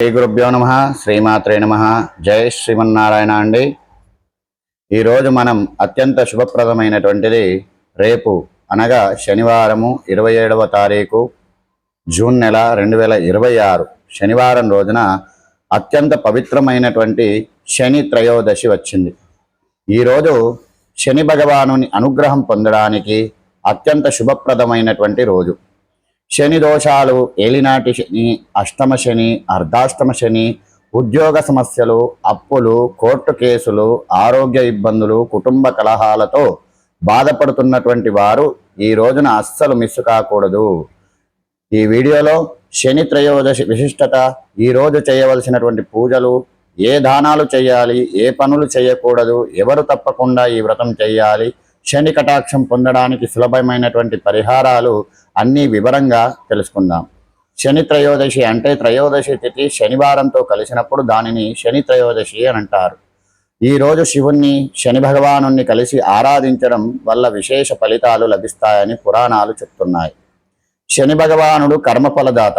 శ్రీ గురుభ్యో నమః, శ్రీమాత్రే నమః. జై శ్రీమన్నారాయణ అండి. ఈరోజు మనం అత్యంత శుభప్రదమైనటువంటిది రేపు అనగా శనివారము 27వ తారీఖు జూన్ నెల 2026 శనివారం రోజున అత్యంత పవిత్రమైనటువంటి శని త్రయోదశి వచ్చింది. ఈరోజు శని భగవానుని అనుగ్రహం పొందడానికి అత్యంత శుభప్రదమైనటువంటి రోజు. శని దోషాలు, ఏలినాటి శని, అష్టమ శని, అర్ధాష్టమ శని, ఉద్యోగ సమస్యలు, అప్పులు, కోర్టు కేసులు, ఆరోగ్య ఇబ్బందులు, కుటుంబ కలహాలతో బాధపడుతున్నటువంటి వారు ఈ రోజున అస్సలు మిస్ కాకూడదు. ఈ వీడియోలో శని త్రయోదశి విశిష్టత, ఈరోజు చేయవలసినటువంటి పూజలు, ఏ దానాలు చేయాలి, ఏ పనులు చేయకూడదు, ఎవరు తప్పకుండా ఈ వ్రతం చేయాలి, శని కటాక్షం పొందడానికి సులభమైనటువంటి పరిహారాలు అన్నీ వివరంగా తెలుసుకుందాం. శని త్రయోదశి అంటే త్రయోదశి తిథి శనివారంతో కలిసినప్పుడు దానిని శని త్రయోదశి అని అంటారు. ఈరోజు శివుణ్ణి, శని భగవానుణ్ణి కలిసి ఆరాధించడం వల్ల విశేష ఫలితాలు లభిస్తాయని పురాణాలు చెప్తున్నాయి. శని భగవానుడు కర్మఫలదాత,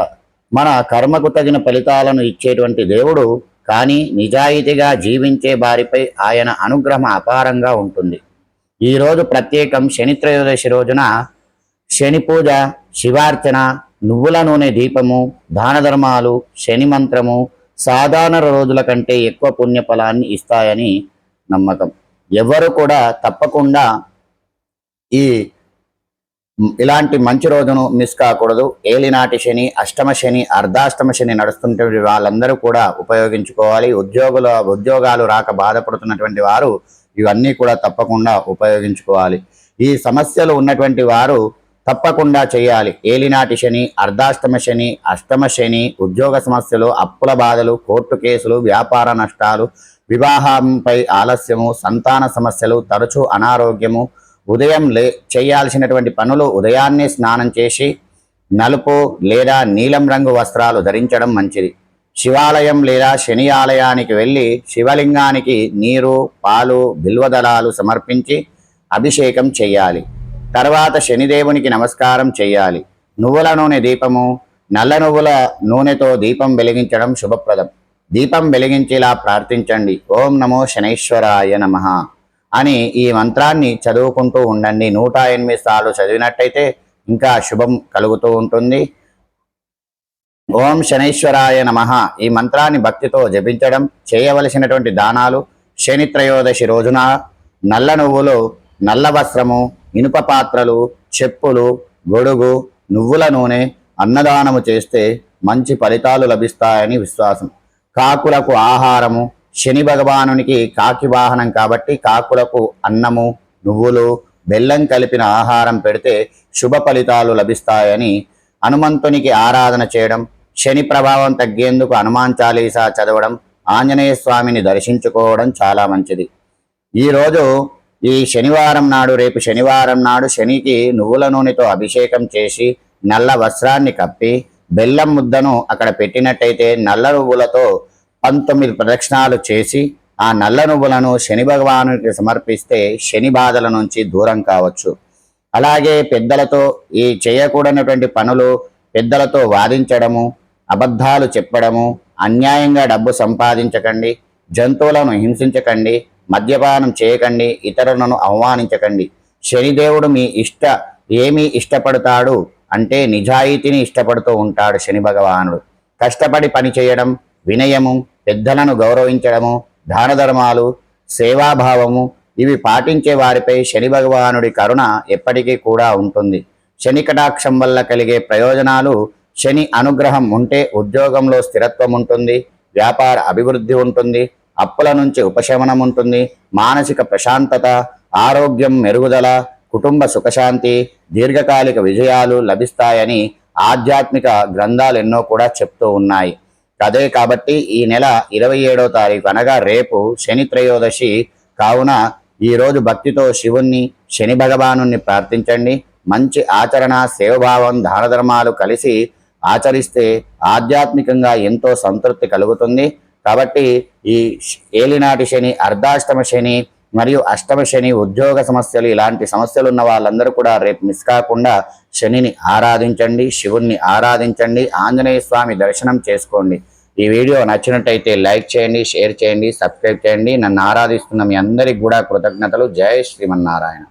మన కర్మకు తగిన ఫలితాలను ఇచ్చేటువంటి దేవుడు. కానీ నిజాయితీగా జీవించే వారిపై ఆయన అనుగ్రహం అపారంగా ఉంటుంది. ఈరోజు ప్రత్యేకం శని త్రయోదశి రోజున శని పూజ, శివార్చన, నువ్వుల నూనె దీపము, దాన ధర్మాలు, శని మంత్రము సాధారణ రోజుల కంటే ఎక్కువ పుణ్యఫలాన్ని ఇస్తాయని నమ్మకం. ఎవరు కూడా తప్పకుండా ఇలాంటి మంచి రోజును మిస్ కాకూడదు. ఏలినాటి శని, అష్టమ శని, అర్ధాష్టమ శని నడుస్తుంటే వాళ్ళందరూ కూడా ఉపయోగించుకోవాలి. ఉద్యోగాలు రాక బాధపడుతున్నటువంటి వారు ఇవన్నీ కూడా తప్పకుండా ఉపయోగించుకోవాలి. ఈ సమస్యలు ఉన్నటువంటి వారు తప్పకుండా చేయాలి. ఏలినాటి శని, అర్ధాష్టమ శని, అష్టమ శని, ఉద్యోగ సమస్యలు, అప్పుల బాధలు, కోర్టు కేసులు, వ్యాపార నష్టాలు, వివాహంపై ఆలస్యము, సంతాన సమస్యలు, తరచూ అనారోగ్యము, ఉదయం చేయాల్సినటువంటి పనులు ఉదయాన్నే స్నానం చేసి నలుపు లేదా నీలం రంగు వస్త్రాలు ధరించడం మంచిది. శివాలయం లేదా శని ఆలయానికి వెళ్ళి శివలింగానికి నీరు, పాలు, బిల్వదళాలు సమర్పించి అభిషేకం చేయాలి. తర్వాత శనిదేవునికి నమస్కారం చేయాలి. నువ్వుల నూనె దీపము, నల్ల నువ్వుల నూనెతో దీపం వెలిగించడం శుభప్రదం. దీపం వెలిగించేలా ప్రార్థించండి. ఓం నమో శనైశ్వరాయ నమః అని ఈ మంత్రాన్ని చదువుకుంటూ ఉండండి. 108 సార్లు చదివినట్టయితే ఇంకా శుభం కలుగుతూ ఉంటుంది. ఓం శనైశ్వరాయ నమః ఈ మంత్రాన్ని భక్తితో జపించడం. చేయవలసినటువంటి దానాలు: శని త్రయోదశి రోజున నల్ల నువ్వులు, నల్ల వస్త్రము, ఇనుప పాత్రలు, చెప్పులు, గొడుగు, నువ్వుల నూనె అన్నదానము చేస్తే మంచి ఫలితాలు లభిస్తాయని విశ్వాసం. కాకులకు ఆహారము. శని భగవానునికి కాకి వాహనం కాబట్టి కాకులకు అన్నము, నువ్వులు, బెల్లం కలిపిన ఆహారం పెడితే శుభ ఫలితాలు లభిస్తాయని. హనుమంతునికి ఆరాధన చేయడం, శని ప్రభావం తగ్గేందుకు హనుమాన్ చాలీసా చదవడం, ఆంజనేయ స్వామిని దర్శించుకోవడం చాలా మంచిది. ఈరోజు ఈ శనివారం నాడు, రేపు శనివారం నాడు శనికి నువ్వుల నూనెతో అభిషేకం చేసి నల్ల వస్త్రాన్ని కప్పి బెల్లం ముద్దను అక్కడ పెట్టినట్టయితే నల్ల నువ్వులతో 19 ప్రదక్షిణాలు చేసి ఆ నల్ల నువ్వులను శని భగవానునికి సమర్పిస్తే శని బాధల నుంచి దూరం కావచ్చు. అలాగే పెద్దలతో ఈ చేయకూడనటువంటి పనులు, పెద్దలతో వాదించడము, అబద్ధాలు చెప్పడము, అన్యాయంగా డబ్బు సంపాదించకండి, జంతువులను హింసించకండి, మద్యపానం చేయకండి, ఇతరులను అవమానించకండి. శనిదేవుడు ఏమి ఇష్టపడతాడు అంటే నిజాయితీని ఇష్టపడుతూ ఉంటాడు. శని భగవానుడు కష్టపడి పని చేయడం, వినయము, పెద్దలను గౌరవించడము, దాన ధర్మాలు, సేవాభావము ఇవి పాటించే వారిపై శని భగవానుడి కరుణ ఎప్పటికీ కూడా ఉంటుంది. శని కటాక్షం వల్ల కలిగే ప్రయోజనాలు: శని అనుగ్రహం ఉంటే ఉద్యోగంలో స్థిరత్వం ఉంటుంది, వ్యాపార అభివృద్ధి ఉంటుంది, అప్పుల నుంచి ఉపశమనం ఉంటుంది, మానసిక ప్రశాంతత, ఆరోగ్యం మెరుగుదల, కుటుంబ సుఖశాంతి, దీర్ఘకాలిక విజయాలు లభిస్తాయని ఆధ్యాత్మిక గ్రంథాలు ఎన్నో కూడా చెప్తూ ఉన్నాయి. అదే కాబట్టి ఈ నెల 27వ తారీఖు అనగా రేపు శని త్రయోదశి కావున ఈరోజు భక్తితో శివుణ్ణి, శని భగవానుణ్ణి ప్రార్థించండి. మంచి ఆచరణ, సేవభావం, దాన ధర్మాలు కలిసి ఆచరిస్తే ఆధ్యాత్మికంగా ఎంతో సంతృప్తి కలుగుతుంది. కాబట్టి ఈ ఏలినాటి శని, అర్ధాష్టమ శని మరియు అష్టమ శని, ఉద్యోగ సమస్యలు, ఇలాంటి సమస్యలు ఉన్న వాళ్ళందరూ కూడా రేపు మిస్ కాకుండా శనిని ఆరాధించండి, శివుణ్ణి ఆరాధించండి, ఆంజనేయ స్వామి దర్శనం చేసుకోండి. ఈ వీడియో నచ్చినట్టయితే లైక్ చేయండి, షేర్ చేయండి, సబ్స్క్రైబ్ చేయండి. నన్ను ఆరాధిస్తున్న మీ అందరికి కూడా కృతజ్ఞతలు. జై శ్రీమన్నారాయణ.